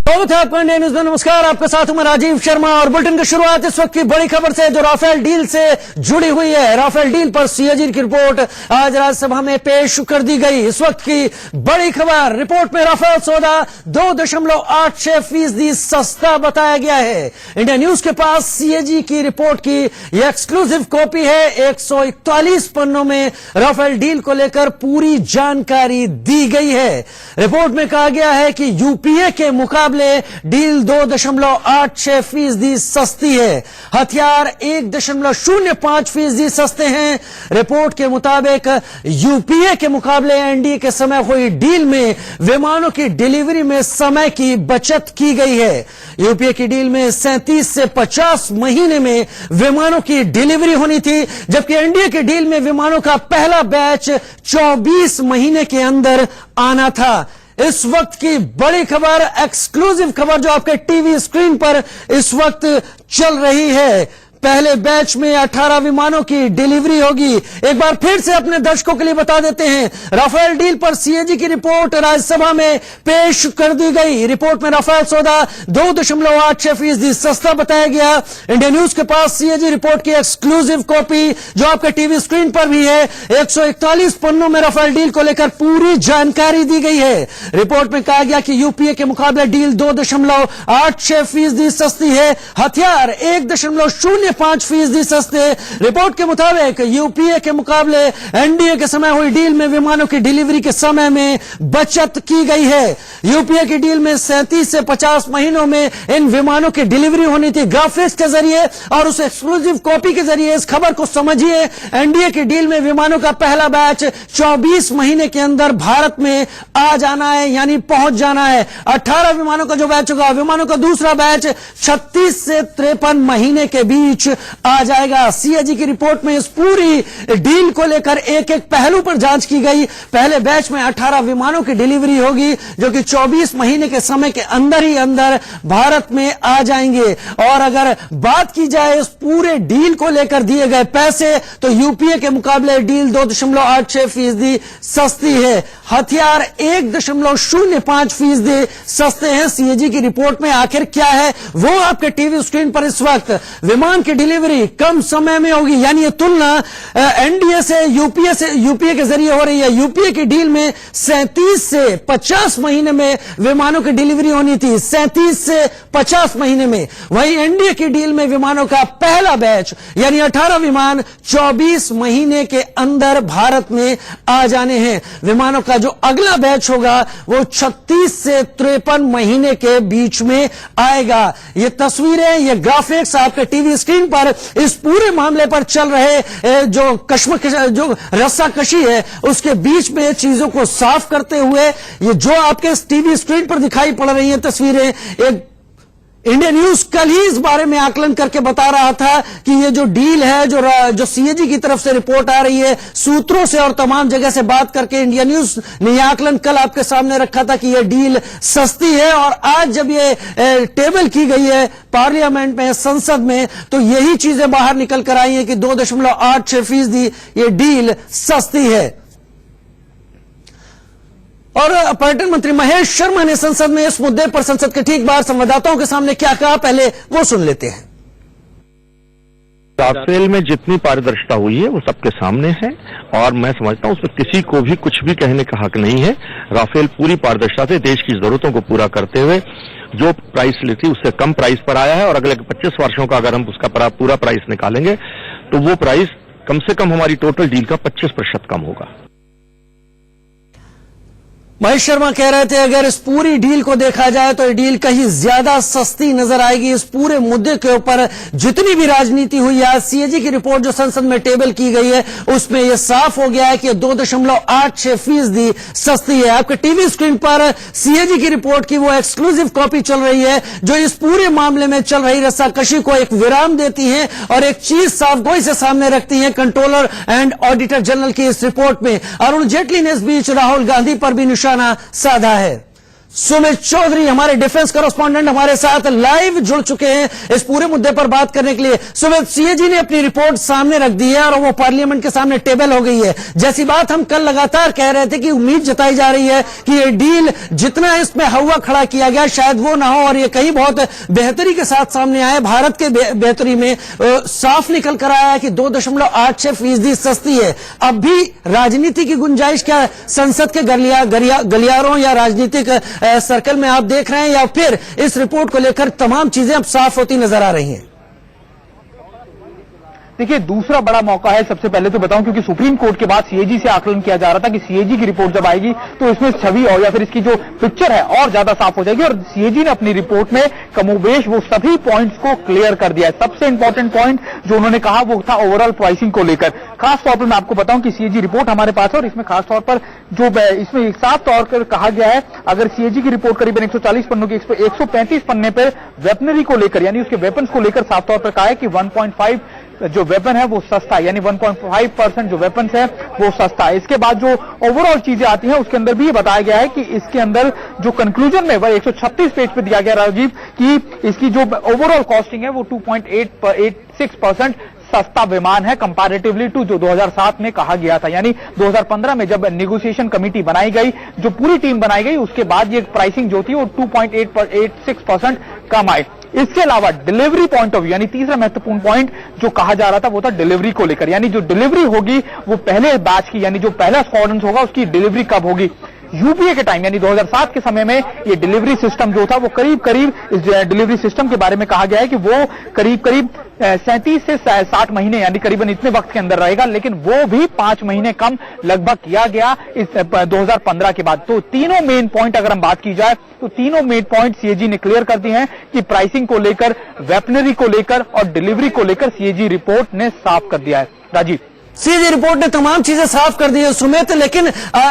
स्वागत है आपका इंडिया न्यूज में। नमस्कार, आपके साथ हूं मैं राजीव शर्मा और बुलेटिन की शुरुआत इस वक्त की बड़ी खबर से जो राफेल डील से जुड़ी हुई है। राफेल डील पर सीएजी की रिपोर्ट आज राज्यसभा में पेश कर दी गई। इस वक्त की बड़ी खबर, रिपोर्ट में राफेल सौदा 2.86% सस्ता बताया गया है। इंडिया न्यूज के पास सीएजी की रिपोर्ट की यह एक्सक्लूसिव कॉपी है। 141 पन्नों में राफेल डील को लेकर पूरी जानकारी दी गई है। रिपोर्ट में कहा गया है कि यूपीए के मुकाबले डील 2.86% सस्ती है। हथियार 1.05% सस्ते हैं। रिपोर्ट के मुताबिक यूपीए के मुकाबले एनडीए के समय हुई डील में विमानों की डिलीवरी में समय की बचत की गई है। यूपीए की डील में 37 से 50 महीने में विमानों की डिलीवरी होनी थी, जबकि एनडीए की डील में विमानों का पहला बैच 24 महीने के अंदर आना था। इस वक्त की बड़ी खबर, एक्सक्लूसिव खबर जो आपके टीवी स्क्रीन पर इस वक्त चल रही है। पहले बैच में 18 विमानों की डिलीवरी होगी। एक बार फिर से अपने दर्शकों के लिए बता देते हैं, राफेल डील पर सीएजी की रिपोर्ट राज्यसभा में पेश कर दी गई। रिपोर्ट में राफेल सौदा 2.86% सस्ता बताया गया। इंडिया न्यूज के पास सीएजी रिपोर्ट की एक्सक्लूसिव कॉपी जो आपके टीवी स्क्रीन पर भी है। 141 पन्नों में राफेल डील को लेकर पूरी जानकारी दी गई है। रिपोर्ट में कहा गया कि यूपीए के मुकाबले डील 2.86% सस्ती है। हथियार 1.05% सस्ते। रिपोर्ट के मुताबिक यूपीए के मुकाबले एनडीए के समय हुई डील में विमानों की डिलीवरी के समय में बचत की गई है। यूपीए की डील में 37 से 50 महीनों में इन विमानों की डिलीवरी होनी थी। ग्राफिक्स के जरिए और उस एक्सक्लूसिव कॉपी के जरिए इस खबर को समझिए। एनडीए की डील में विमानों का पहला बैच 24 महीने के अंदर भारत में आ जाना है, यानी पहुंच जाना है। 18 विमानों का जो बैच होगा, विमानों का दूसरा बैच 36 से 53 महीने के बीच आ जाएगा। सीएजी की रिपोर्ट में इस पूरी डील को लेकर एक एक पहलू पर जांच की गई। पहले बैच में 18 विमानों की डिलीवरी होगी, जो कि 24 महीने के समय के अंदर ही अंदर भारत में आ जाएंगे। और अगर बात की जाए इस पूरे डील को लेकर दिए गए पैसे, तो यूपीए के मुकाबले डील 2.86% सस्ती है। हथियार 1.05% सस्ते हैं। सीएजी की रिपोर्ट में आखिर क्या है वो आपके टीवी स्क्रीन पर इस वक्त। विमान की डिलीवरी कम समय में होगी, यानी ये तुलना एनडीए से यूपीए के जरिए हो रही है। यूपीए की डील में 37 से 50 महीने में विमानों की डिलीवरी होनी थी, 37 से 50 महीने में। वहीं एनडीए की डील में विमानों का पहला बैच यानी 18 विमान 24 महीने के अंदर भारत में आ जाने हैं। विमानों का जो अगला बैच होगा वो 36 से 53 महीने के बीच में आएगा। ये तस्वीरें, ये ग्राफिक्स आपके टीवी स्क्रीन पर इस पूरे मामले पर चल रहे जो रस्साकशी है उसके बीच में चीजों को साफ करते हुए ये जो आपके टीवी स्क्रीन पर दिखाई पड़ रही है तस्वीरें, एक इंडिया न्यूज कल ही इस बारे में आकलन करके बता रहा था कि ये जो डील है, जो सीएजी की तरफ से रिपोर्ट आ रही है, सूत्रों से और तमाम जगह से बात करके इंडिया न्यूज ने यह आकलन कल आपके सामने रखा था कि ये डील सस्ती है। और आज जब ये टेबल की गई है पार्लियामेंट में, संसद में, तो यही चीजें बाहर निकल कर आई है कि 2.86% ये डील सस्ती है। और पर्यटन मंत्री महेश शर्मा ने संसद में इस मुद्दे पर संसद के ठीक बाहर संवाददाताओं के सामने क्या कहा, पहले वो सुन लेते हैं। राफेल में जितनी पारदर्शिता हुई है वो सबके सामने है और मैं समझता हूं उसमें किसी को भी कुछ भी कहने का हक नहीं है। राफेल पूरी पारदर्शिता से देश की जरूरतों को पूरा करते हुए जो प्राइस लेती उससे कम प्राइस पर आया है और अगले 25 वर्षों का अगर हम उसका पूरा प्राइस निकालेंगे तो वो प्राइस कम से कम हमारी टोटल डील का 25% कम होगा। महेश शर्मा कह रहे थे अगर इस पूरी डील को देखा जाए तो ये डील कहीं ज्यादा सस्ती नजर आएगी। इस पूरे मुद्दे के ऊपर जितनी भी राजनीति हुई है, सीएजी की रिपोर्ट जो संसद में टेबल की गई है उसमें यह साफ हो गया है कि 2.86% सस्ती है। आपके टीवी स्क्रीन पर सीएजी की रिपोर्ट की वो एक्सक्लूसिव कॉपी चल रही है जो इस पूरे मामले में चल रही रस्साकशी को एक विराम देती है और एक चीज साफ गोई से सामने रखती है। कंट्रोलर एंड ऑडिटर जनरल की इस रिपोर्ट में अरुण जेटली ने इस बीच राहुल गांधी पर भी निशाना साधा है। सुमित चौधरी हमारे डिफेंस कॉरेस्पॉन्डेंट हमारे साथ लाइव जुड़ चुके हैं इस पूरे मुद्दे पर बात करने के लिए। सुमित, सीएजी ने अपनी रिपोर्ट सामने रख दी है और वो पार्लियामेंट के सामने टेबल हो गई है। जैसी बात हम कल लगातार कह रहे थे कि उम्मीद जताई जा रही है कि ये डील जितना इसमें हवा खड़ा किया गया शायद वो ना हो और ये कहीं बहुत बेहतरी के साथ सामने आए। भारत के बेहतरी में साफ निकल कर आया है कि 2.86% सस्ती है। अब भी राजनीति की गुंजाइश क्या संसद के गलियारों या राजनीतिक सर्कल में आप देख रहे हैं या फिर इस रिपोर्ट को लेकर तमाम चीजें अब साफ होती नजर आ रही हैं? देखिए, दूसरा बड़ा मौका है। सबसे पहले तो बताऊं, क्योंकि सुप्रीम कोर्ट के बाद सीएजी से आकलन किया जा रहा था कि सीएजी की रिपोर्ट जब आएगी तो इसमें छवि और या फिर इसकी जो पिक्चर है और ज्यादा साफ हो जाएगी और सीएजी ने अपनी रिपोर्ट में कमोबेश वो सभी पॉइंट्स को क्लियर कर दिया है। सबसे इंपॉर्टेंट पॉइंट जो उन्होंने कहा वो था ओवरऑल प्राइसिंग को लेकर। खासतौर पर मैं आपको बताऊं कि सीएजी रिपोर्ट हमारे पास है और इसमें खासतौर पर जो इसमें साफ तौर पर कहा गया है, अगर सीएजी की रिपोर्ट करीबन 140 पन्नों की 135 पन्ने पर वेपनरी को लेकर यानी उसके वेपन्स को लेकर साफ तौर पर कहा है कि 1.5 जो वेपन है वो सस्ता है, यानी 1.5% जो वेपन्स है वो सस्ता है। इसके बाद जो ओवरऑल चीजें आती हैं उसके अंदर भी ये बताया गया है कि इसके अंदर जो कंक्लूजन में वह 136 पेज पे दिया गया राजीव कि इसकी जो ओवरऑल कॉस्टिंग है वो 2.86% सस्ता विमान है कंपैरेटिवली टू जो 2007 में कहा गया था। यानी 2015 में जब नेगोशिएशन कमेटी बनाई गई, जो पूरी टीम बनाई गई, उसके बाद ये प्राइसिंग जो थी वो 2.86% कम आई। इसके अलावा डिलीवरी पॉइंट ऑफ व्यू यानी तीसरा महत्वपूर्ण पॉइंट जो कहा जा रहा था वो था डिलीवरी को लेकर, यानी जो डिलीवरी होगी वो पहले बैच की यानी जो पहला स्क्वाड्रन होगा उसकी डिलीवरी कब होगी। यूपीए के टाइम यानी 2007 के समय में ये डिलीवरी सिस्टम जो था वो करीब इस डिलीवरी सिस्टम के बारे में कहा गया है कि वो करीब 37 से 60 महीने यानी करीबन इतने वक्त के अंदर रहेगा, लेकिन वो भी 5 महीने कम लगभग किया गया इस 2015 के बाद। तो तीनों मेन पॉइंट अगर हम बात की जाए तो तीनों मेन पॉइंट सीएजी ने क्लियर कर दिए हैं कि प्राइसिंग को लेकर, वेपनरी को लेकर और डिलीवरी को लेकर सीएजी रिपोर्ट ने साफ कर दिया है। राजीव, सीएजी रिपोर्ट ने तमाम चीजें साफ कर दी है सुमित, लेकिन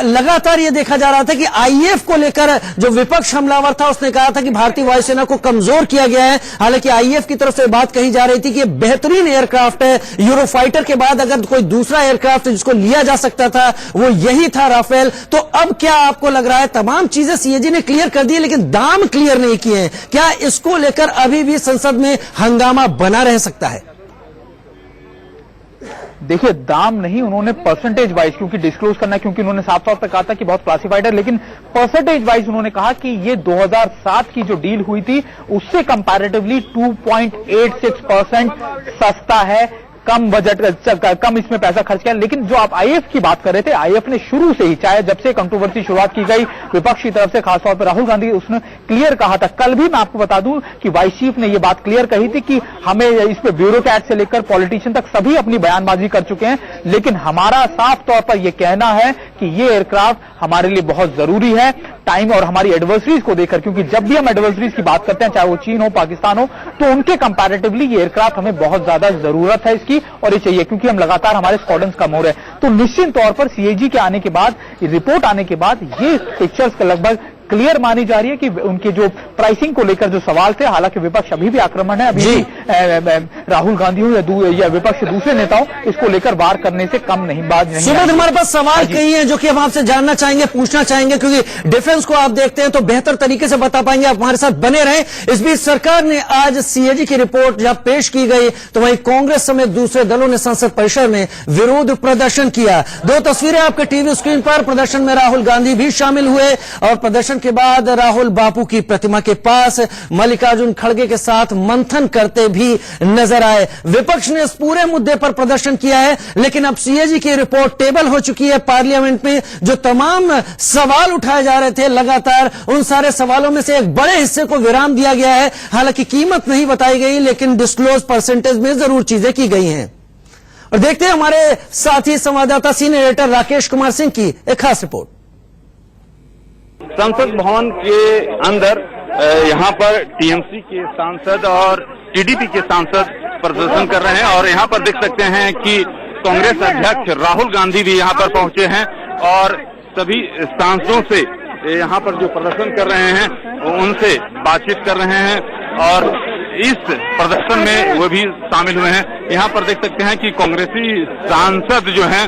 लगातार ये देखा जा रहा था कि आईएएफ को लेकर जो विपक्ष हमलावर था उसने कहा था कि भारतीय वायुसेना को कमजोर किया गया है। हालांकि आईएएफ की तरफ से बात कही जा रही थी कि ये बेहतरीन एयरक्राफ्ट है, यूरोफाइटर के बाद अगर कोई दूसरा एयरक्राफ्ट जिसको लिया जा सकता था वो यही था राफेल। तो अब क्या आपको लग रहा है, तमाम चीजें सीएजी ने क्लियर कर दी लेकिन दाम क्लियर नहीं किए हैं, क्या इसको लेकर अभी भी संसद में हंगामा बना रह सकता है? देखिए, दाम नहीं, उन्होंने परसेंटेज वाइज क्योंकि डिस्क्लोज करना है, क्योंकि उन्होंने साफ तौर पर कहा था कि बहुत क्लासिफाइड है, लेकिन परसेंटेज वाइज उन्होंने कहा कि ये 2007 की जो डील हुई थी उससे कंपैरेटिवली 2.86% सस्ता है, कम बजट, कम इसमें पैसा खर्च किया। लेकिन जो आप आईएएफ की बात कर रहे थे, आईएएफ ने शुरू से ही, चाहे जब से कंट्रोवर्सी शुरुआत की गई विपक्ष की तरफ से, खासतौर पर राहुल गांधी, उसने क्लियर कहा था। कल भी मैं आपको बता दूं कि वाइस चीफ ने यह बात क्लियर कही थी कि हमें इस पे ब्यूरोक्रेट से लेकर पॉलिटिशियन तक सभी अपनी बयानबाजी कर चुके हैं, लेकिन हमारा साफ तौर पर यह कहना है कि ये एयरक्राफ्ट हमारे लिए बहुत जरूरी है टाइम और हमारी एडवर्सरीज को देखकर, क्योंकि जब भी हम एडवर्सरीज की बात करते हैं, चाहे वो चीन हो, पाकिस्तान हो, तो उनके कंपैरेटिवली ये एयरक्राफ्ट हमें बहुत ज्यादा जरूरत है इसकी और ये चाहिए, क्योंकि हम लगातार हमारे स्क्वाड्रन्स कम हो रहे हैं। तो निश्चित तौर पर सीएजी के आने के बाद, रिपोर्ट आने के बाद ये पिक्चर्स लगभग क्लियर मानी जा रही है कि उनके जो प्राइसिंग को लेकर जो सवाल थे, हालांकि विपक्ष अभी भी आक्रमण है, अभी भी राहुल गांधी हो या विपक्ष के दूसरे नेताओं इसको लेकर वार करने से कम नहीं, बात नहीं। सुमित, हमारे पास सवाल कई हैं जो कि हम आपसे जानना चाहेंगे, पूछना चाहेंगे, क्योंकि डिफेंस को आप देखते हैं तो बेहतर तरीके से बता पाएंगे। आप हमारे साथ बने रहें। इस बीच सरकार ने आज सीएजी की रिपोर्ट जब पेश की गई तो वहीं कांग्रेस समेत दूसरे दलों ने संसद परिसर में विरोध प्रदर्शन किया। दो तस्वीरें आपके टीवी स्क्रीन पर, प्रदर्शन में राहुल गांधी भी शामिल हुए और प्रदर्शन के बाद राहुल बापू की प्रतिमा के पास मल्लिकार्जुन खड़गे के साथ मंथन करते भी नजर आए। विपक्ष ने इस पूरे मुद्दे पर प्रदर्शन किया है, लेकिन अब सीएजी की रिपोर्ट टेबल हो चुकी है पार्लियामेंट में। जो तमाम सवाल उठाए जा रहे थे लगातार, उन सारे सवालों में से एक बड़े हिस्से को विराम दिया गया है। हालांकि कीमत नहीं बताई गई, लेकिन डिस्क्लोज परसेंटेज में जरूर चीजें की गई हैं। और देखते हैं हमारे साथी संवाददाता सीनियर एडिटर राकेश कुमार सिंह की एक खास रिपोर्ट। संसद भवन के अंदर यहाँ पर टीएमसी के सांसद और टीडीपी के सांसद प्रदर्शन कर रहे हैं और यहाँ पर देख सकते हैं कि कांग्रेस अध्यक्ष राहुल गांधी भी यहाँ पर पहुंचे हैं और सभी सांसदों से यहाँ पर जो प्रदर्शन कर रहे हैं उनसे बातचीत कर रहे हैं और इस प्रदर्शन में वो भी शामिल हुए हैं। यहाँ पर देख सकते हैं कि कांग्रेसी सांसद जो हैं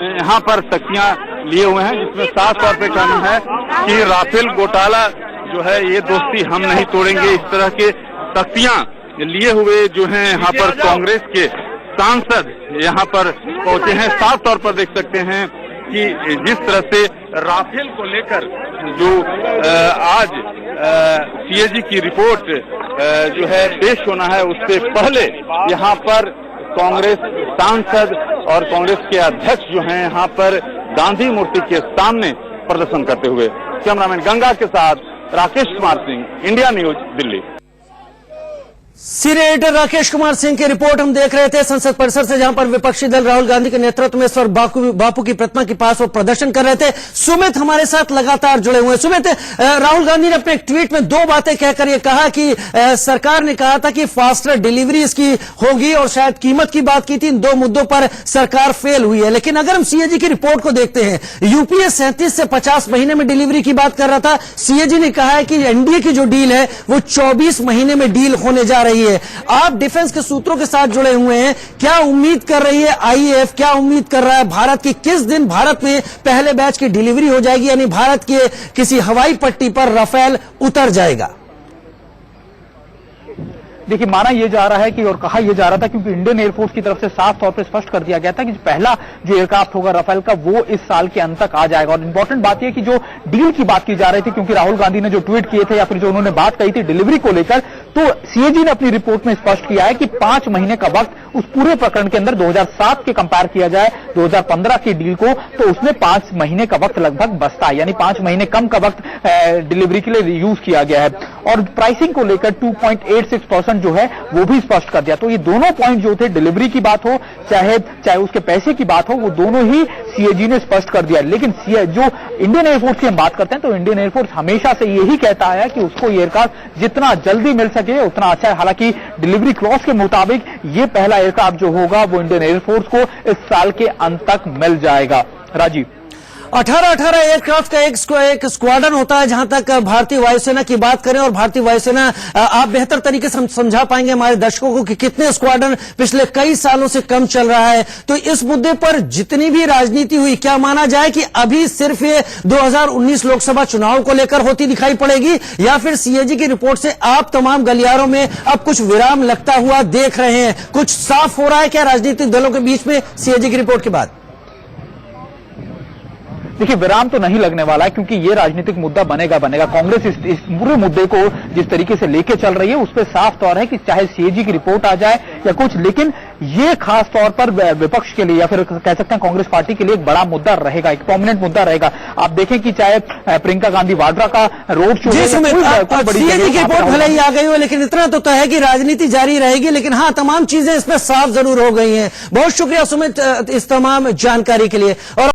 यहाँ पर तख्तियां लिए हुए हैं, जिसमें साफ तौर पे कहना है कि राफेल घोटाला जो है ये दोस्ती हम नहीं तोड़ेंगे, इस तरह के तख्तियां लिए हुए जो हैं यहाँ पर कांग्रेस के सांसद यहाँ पर पहुंचे हैं। साफ तौर पर देख सकते हैं कि जिस तरह से राफेल को लेकर जो आज सीएजी की रिपोर्ट जो है पेश होना है, उससे पहले यहाँ पर कांग्रेस सांसद और कांग्रेस के अध्यक्ष जो हैं यहाँ पर गांधी मूर्ति के सामने प्रदर्शन करते हुए। कैमरामैन गंगा के साथ Rakesh Kumar Singh, India news, Delhi. Senior editor Rakesh Kumar Singh की रिपोर्ट हम देख रहे थे संसद परिसर से, जहां पर विपक्षी दल राहुल गांधी के नेतृत्व में स्वर बापू की प्रतिमा के पास वो प्रदर्शन कर रहे थे। सुमित हमारे साथ लगातार जुड़े हुए हैं। सुमित, राहुल गांधी ने अपने एक ट्वीट में दो बातें कहकर ये कहा कि सरकार ने कहा था कि फास्टर डिलीवरी इसकी होगी और शायद कीमत की बात की थी। इन दो मुद्दों पर सरकार फेल हुई है। लेकिन अगर हम सीएजी की रिपोर्ट को देखते हैं, यूपीए 37 से 50 महीने में डिलीवरी की बात कर रहा था। सीएजी ने कहा है कि एनडीए की जो डील है वो 24 महीने में डील होने जा रही है। आप डिफेंस के सूत्रों के साथ जुड़े हुए हैं, क्या उम्मीद कर रही है आईएएफ, क्या उम्मीद कर रहा है भारत की, किस दिन भारत में पहले बैच की डिलीवरी हो जाएगी, यानी भारत के किसी हवाई पट्टी पर राफेल उतर जाएगा? देखिए, माना यह जा रहा है कि और कहा यह जा रहा था, क्योंकि इंडियन एयरफोर्स की तरफ से साफ तौर पर स्पष्ट कर दिया गया था कि पहला जो एयरक्राफ्ट होगा राफेल का वो इस साल के अंत तक आ जाएगा। और इंपॉर्टेंट बात यह कि जो डील की बात की जा रही थी, क्योंकि राहुल गांधी ने जो ट्वीट किए थे या फिर जो उन्होंने बात कही थी डिलीवरी को लेकर, तो सीएजी ने अपनी रिपोर्ट में स्पष्ट किया है कि 5 महीने का वक्त उस पूरे प्रकरण के अंदर 2007 के कंपेयर किया जाए 2015 की डील को, तो उसमें 5 महीने का वक्त लगभग बचता है, यानी 5 महीने कम का वक्त डिलीवरी के लिए यूज किया गया है। और प्राइसिंग को लेकर 2.86% जो है वो भी स्पष्ट कर दिया। तो ये दोनों पॉइंट जो थे, डिलीवरी की बात हो चाहे उसके पैसे की बात हो, वो दोनों ही सीएजी ने स्पष्ट कर दिया। लेकिन जो इंडियन एयरफोर्स की हम बात करते हैं, तो इंडियन एयरफोर्स हमेशा से यही कहता है कि उसको एयरक्राफ्ट जितना जल्दी मिल सके उतना अच्छा है। हालांकि डिलीवरी क्लॉज के मुताबिक ये पहला एयरक्राफ्ट जो होगा वो इंडियन एयरफोर्स को इस साल के अंत तक मिल जाएगा। राजीव, 18 एयरक्राफ्ट का एक स्क्वाड्रन होता है। जहां तक भारतीय वायुसेना की बात करें, और भारतीय वायुसेना, आप बेहतर तरीके से समझा पाएंगे हमारे दर्शकों को कि कितने स्क्वाड्रन पिछले कई सालों से कम चल रहा है। तो इस मुद्दे पर जितनी भी राजनीति हुई, क्या माना जाए कि अभी सिर्फ ये 2019 लोकसभा चुनाव को लेकर होती दिखाई पड़ेगी, या फिर सीएजी की रिपोर्ट से आप तमाम गलियारों में अब कुछ विराम लगता हुआ देख रहे हैं? कुछ साफ हो रहा है क्या राजनीतिक दलों के बीच में सीएजी की रिपोर्ट के बाद? देखिए, विराम तो नहीं लगने वाला है, क्योंकि ये राजनीतिक मुद्दा बनेगा। कांग्रेस इस पूरे मुद्दे को जिस तरीके से लेके चल रही है, उस पर साफ तौर है कि चाहे सीएजी की रिपोर्ट आ जाए या कुछ, लेकिन ये खास तौर पर विपक्ष के लिए या फिर कह सकते हैं कांग्रेस पार्टी के लिए एक बड़ा मुद्दा रहेगा, एक प्रोमिनेंट मुद्दा रहेगा। आप देखें कि चाहे प्रियंका गांधी वाड्रा का रोड शो, सीएजी की रिपोर्ट भले ही आ गई हो, लेकिन इतना तो तय है कि राजनीति जारी रहेगी। लेकिन हाँ, तमाम चीजें इसमें साफ जरूर हो गई हैं। बहुत शुक्रिया सुमित इस तमाम जानकारी के लिए। और